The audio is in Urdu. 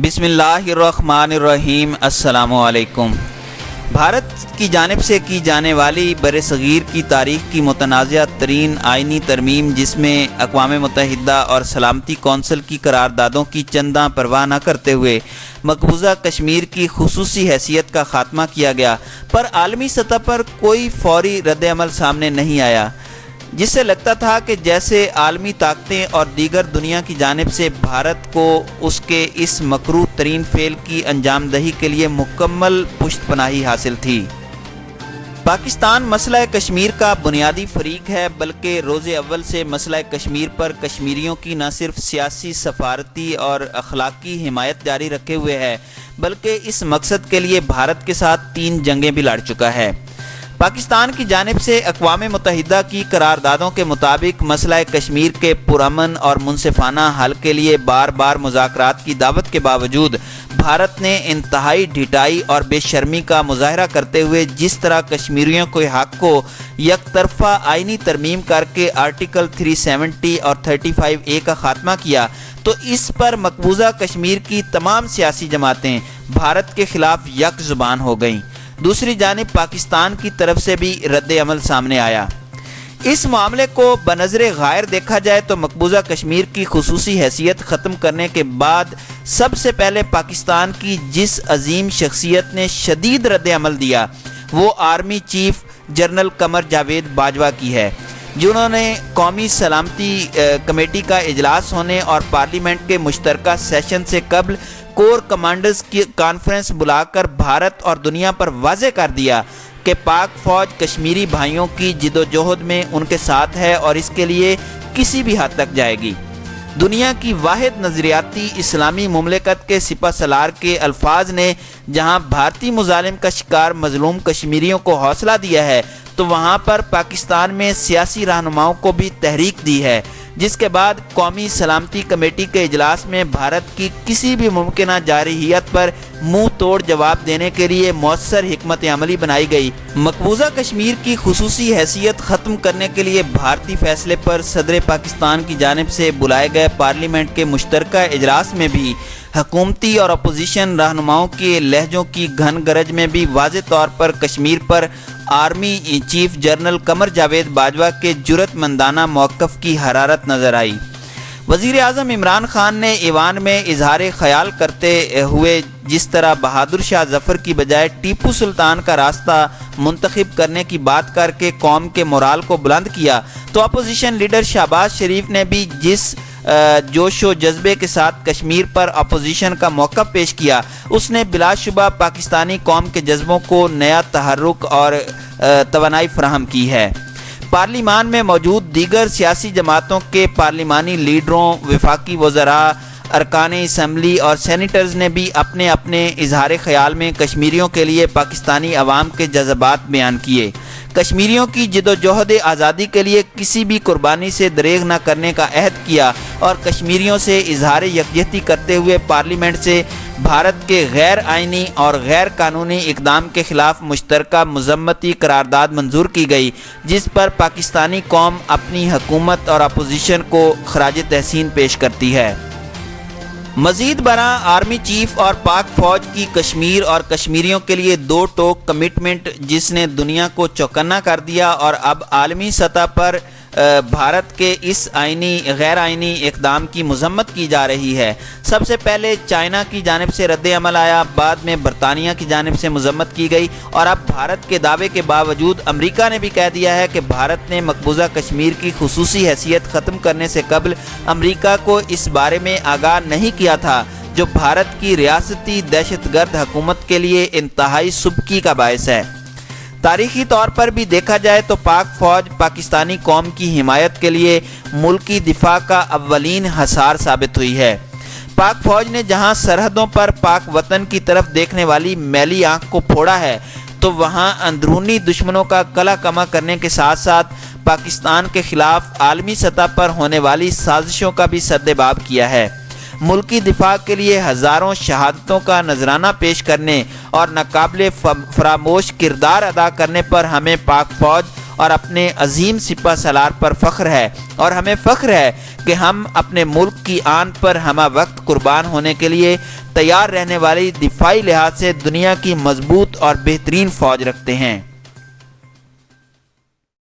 بسم اللہ الرحمن الرحیم۔ السلام علیکم۔ بھارت کی جانب سے کی جانے والی برصغیر کی تاریخ کی متنازع ترین آئینی ترمیم، جس میں اقوام متحدہ اور سلامتی کونسل کی قراردادوں کی چنداں پرواہ نہ کرتے ہوئے مقبوضہ کشمیر کی خصوصی حیثیت کا خاتمہ کیا گیا، پر عالمی سطح پر کوئی فوری رد عمل سامنے نہیں آیا، جس سے لگتا تھا کہ جیسے عالمی طاقتیں اور دیگر دنیا کی جانب سے بھارت کو اس کے اس مکروہ ترین فعل کی انجام دہی کے لیے مکمل پشت پناہی حاصل تھی۔ پاکستان مسئلہ کشمیر کا بنیادی فریق ہے، بلکہ روز اول سے مسئلہ کشمیر پر کشمیریوں کی نہ صرف سیاسی، سفارتی اور اخلاقی حمایت جاری رکھے ہوئے ہے، بلکہ اس مقصد کے لیے بھارت کے ساتھ 3 جنگیں بھی لڑ چکا ہے۔ پاکستان کی جانب سے اقوام متحدہ کی قراردادوں کے مطابق مسئلہ کشمیر کے پرامن اور منصفانہ حل کے لیے بار بار مذاکرات کی دعوت کے باوجود بھارت نے انتہائی ڈھٹائی اور بے شرمی کا مظاہرہ کرتے ہوئے جس طرح کشمیریوں کے حق کو یک طرفہ آئینی ترمیم کر کے آرٹیکل 370 اور 35A کا خاتمہ کیا، تو اس پر مقبوضہ کشمیر کی تمام سیاسی جماعتیں بھارت کے خلاف یک زبان ہو گئیں۔ دوسری جانب پاکستان کی طرف سے بھی رد عمل سامنے آیا۔ اس معاملے کو بنظر غائر دیکھا جائے تو مقبوضہ کشمیر کی خصوصی حیثیت ختم کرنے کے بعد سب سے پہلے پاکستان کی جس عظیم شخصیت نے شدید رد عمل دیا، وہ army chief general Qamar Javed Bajwa کی ہے، جنہوں نے قومی سلامتی کمیٹی کا اجلاس ہونے اور پارلیمنٹ کے مشترکہ سیشن سے قبل کور کمانڈرز کی کانفرنس بلا کر بھارت اور دنیا پر واضح کر دیا کہ پاک فوج کشمیری بھائیوں کی جد و جہد میں ان کے ساتھ ہے اور اس کے لیے کسی بھی حد تک جائے گی۔ دنیا کی واحد نظریاتی اسلامی مملکت کے سپہ سالار کے الفاظ نے جہاں بھارتی مظالم کا شکار مظلوم کشمیریوں کو حوصلہ دیا ہے، تو وہاں پر پاکستان میں سیاسی رہنماؤں کو بھی تحریک دی ہے، جس کے بعد قومی سلامتی کمیٹی کے اجلاس میں بھارت کی کسی بھی ممکنہ جارحیت پر منہ توڑ جواب دینے کے لیے مؤثر حکمت عملی بنائی گئی۔ مقبوضہ کشمیر کی خصوصی حیثیت ختم کرنے کے لیے بھارتی فیصلے پر صدر پاکستان کی جانب سے بلائے گئے پارلیمنٹ کے مشترکہ اجلاس میں بھی حکومتی اور اپوزیشن رہنماؤں کے لہجوں کی گھن گرج میں بھی واضح طور پر کشمیر پر army chief general Qamar Javed Bajwa کے جرأت مندانہ موقف کی حرارت نظر آئی۔ وزیر اعظم عمران خان نے ایوان میں اظہار خیال کرتے ہوئے جس طرح بہادر شاہ ظفر کی بجائے ٹیپو سلطان کا راستہ منتخب کرنے کی بات کر کے قوم کے مورال کو بلند کیا، تو اپوزیشن لیڈر شہباز شریف نے بھی جس جوش و جذبے کے ساتھ کشمیر پر اپوزیشن کا موقف پیش کیا، اس نے بلا شبہ پاکستانی قوم کے جذبوں کو نیا تحرک اور توانائی فراہم کی ہے۔ پارلیمان میں موجود دیگر سیاسی جماعتوں کے پارلیمانی لیڈروں، وفاقی وزراء، ارکان اسمبلی اور سینیٹرز نے بھی اپنے اپنے اظہار خیال میں کشمیریوں کے لیے پاکستانی عوام کے جذبات بیان کیے، کشمیریوں کی جد و جہد آزادی کے لیے کسی بھی قربانی سے دریغ نہ کرنے کا عہد کیا، اور کشمیریوں سے اظہار یکجہتی کرتے ہوئے پارلیمنٹ سے بھارت کے غیر آئینی اور غیر قانونی اقدام کے خلاف مشترکہ مذمتی قرارداد منظور کی گئی، جس پر پاکستانی قوم اپنی حکومت اور اپوزیشن کو خراج تحسین پیش کرتی ہے۔ مزید برآں آرمی چیف اور پاک فوج کی کشمیر اور کشمیریوں کے لیے 2 ٹوک کمٹمنٹ، جس نے دنیا کو چوکنا کر دیا اور اب عالمی سطح پر بھارت کے اس غیر آئینی اقدام کی مذمت کی جا رہی ہے۔ سب سے پہلے چائنا کی جانب سے رد عمل آیا، بعد میں برطانیہ کی جانب سے مذمت کی گئی، اور اب بھارت کے دعوے کے باوجود امریکہ نے بھی کہہ دیا ہے کہ بھارت نے مقبوضہ کشمیر کی خصوصی حیثیت ختم کرنے سے قبل امریکہ کو اس بارے میں آگاہ نہیں کیا تھا، جو بھارت کی ریاستی دہشت گرد حکومت کے لیے انتہائی سبکی کا باعث ہے۔ تاریخی طور پر بھی دیکھا جائے تو پاک فوج پاکستانی قوم کی حمایت کے لیے ملکی دفاع کا اولین حصار ثابت ہوئی ہے۔ پاک فوج نے جہاں سرحدوں پر پاک وطن کی طرف دیکھنے والی میلی آنکھ کو پھوڑا ہے، تو وہاں اندرونی دشمنوں کا کلا کما کرنے کے ساتھ ساتھ پاکستان کے خلاف عالمی سطح پر ہونے والی سازشوں کا بھی سدباب کیا ہے۔ ملکی دفاع کے لیے ہزاروں شہادتوں کا نذرانہ پیش کرنے اور ناقابل فراموش کردار ادا کرنے پر ہمیں پاک فوج اور اپنے عظیم سپہ سالار پر فخر ہے، اور ہمیں فخر ہے کہ ہم اپنے ملک کی آن پر ہمہ وقت قربان ہونے کے لیے تیار رہنے والی دفاعی لحاظ سے دنیا کی مضبوط اور بہترین فوج رکھتے ہیں۔